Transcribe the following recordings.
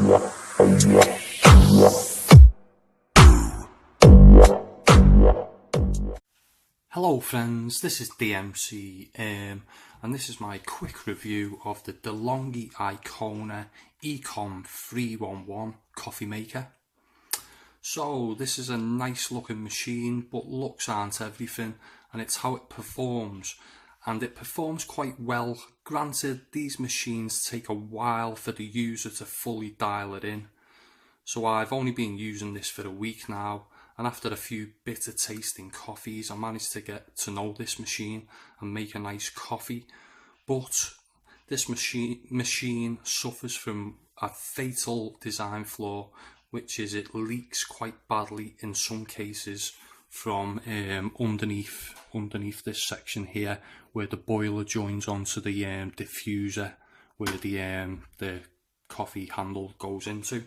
Hello friends, this is DMC and this is my quick review of the Delonghi Icona ECOM311 coffee maker. So this is a nice looking machine, but looks aren't everything, and it's how it performs, and it performs quite well. Granted, these machines take a while for the user to fully dial it in, so I've only been using this for a week now. And after a few bitter tasting coffees, I managed to get to know this machine and make a nice coffee. But this machine suffers from a fatal design flaw, which is it leaks quite badly in some cases from underneath this section here, where the boiler joins onto the diffuser, where the coffee handle goes into.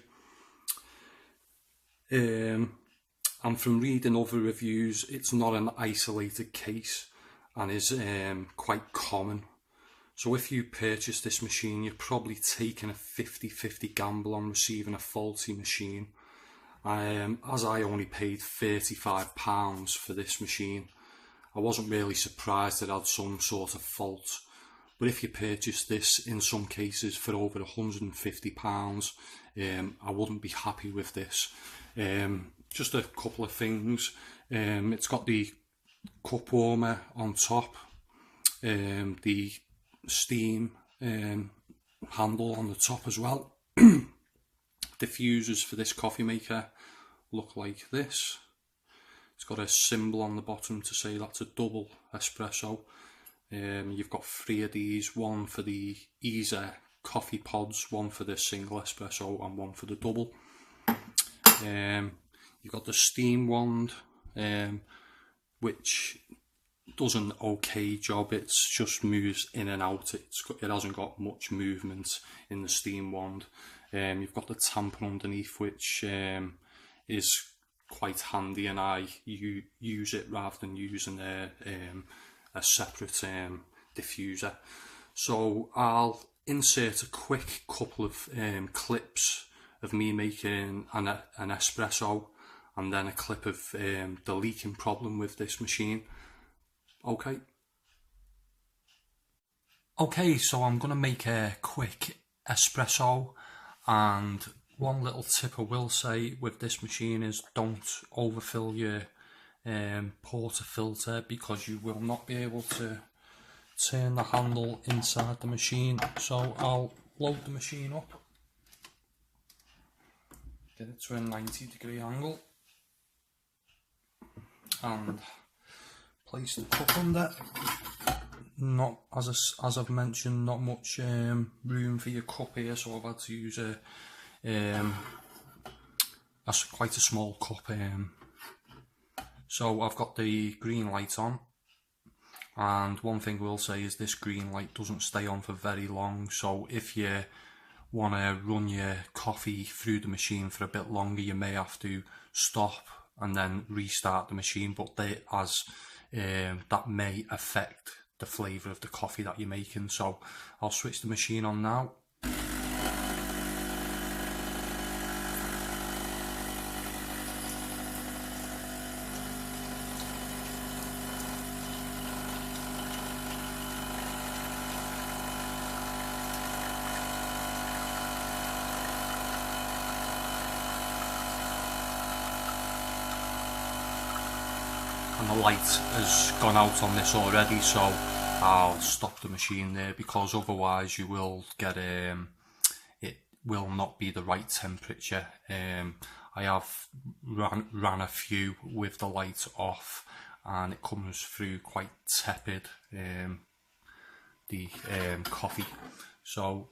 And from reading other reviews, it's not an isolated case and is quite common. So if you purchase this machine, you're probably taking a 50-50 gamble on receiving a faulty machine. As I only paid £35 for this machine, I wasn't really surprised it had some sort of fault. But if you purchase this in some cases for over £150, I wouldn't be happy with this. Just a couple of things. It's got the cup warmer on top, the steam handle on the top as well. Diffusers for this coffee maker look like this. It's got a symbol on the bottom to say that's a double espresso. You've got 3 of these, one for the Easy coffee pods, one for the single espresso and one for the double. You've got the steam wand, which does an okay job. It's just moves in and out. It hasn't got much movement in the steam wand. You've got the tamper underneath, which is quite handy, and I use it rather than using a separate diffuser. So I'll insert a quick couple of clips of me making an espresso, and then a clip of the leaking problem with this machine. Okay, so I'm gonna make a quick espresso, and one little tip I will say with this machine is don't overfill your portafilter, because you will not be able to turn the handle inside the machine. So I'll load the machine up, get it to a 90-degree angle, and place the cup under. Not, as I've mentioned, not much room for your cup here, so I've had to use quite a small cup. So I've got the green light on, and one thing we'll say is this green light doesn't stay on for very long, so if you want to run your coffee through the machine for a bit longer, you may have to stop and then restart the machine, but that may affect the flavour of the coffee that you're making. So I'll switch the machine on now. And the light has gone out on this already, so I'll stop the machine there, because otherwise you will get it will not be the right temperature. I have ran a few with the light off, and it comes through quite tepid, the coffee. So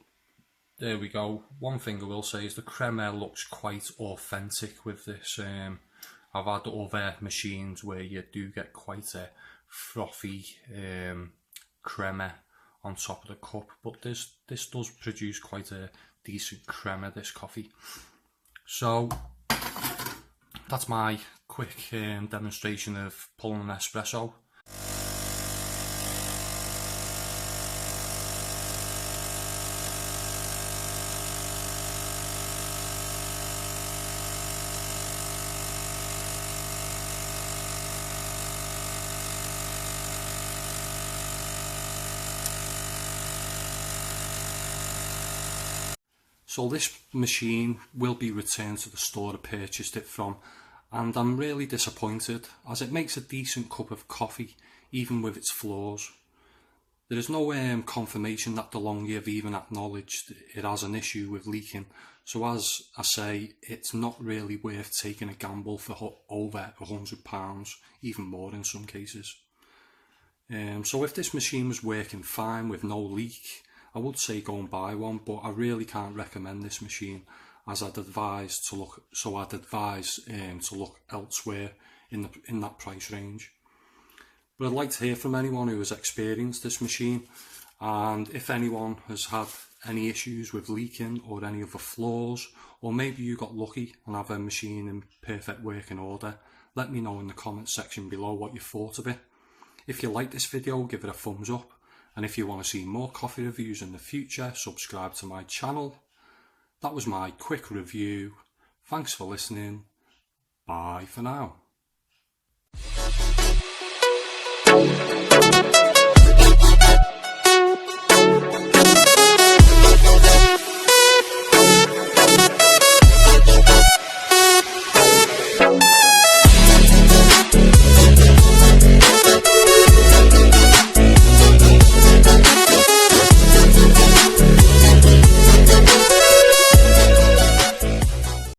there we go. One thing I will say is the crema looks quite authentic with this. I've had other machines where you do get quite a frothy crema on top of the cup, but this does produce quite a decent crema, this coffee. So that's my quick demonstration of pulling an espresso. So this machine will be returned to the store I purchased it from, and I'm really disappointed as it makes a decent cup of coffee even with its flaws. There is no confirmation that Delonghi have even acknowledged it has an issue with leaking, so as I say, it's not really worth taking a gamble for over £100, even more in some cases. So if this machine was working fine with no leak, I would say go and buy one, but I really can't recommend this machine, as I'd advise to look elsewhere in that price range. But I'd like to hear from anyone who has experienced this machine, and if anyone has had any issues with leaking or any other flaws, or maybe you got lucky and have a machine in perfect working order, let me know in the comments section below what you thought of it. If you like this video, give it a thumbs up, and if you want to see more coffee reviews in the future, subscribe to my channel. That was my quick review. Thanks for listening. Bye for now.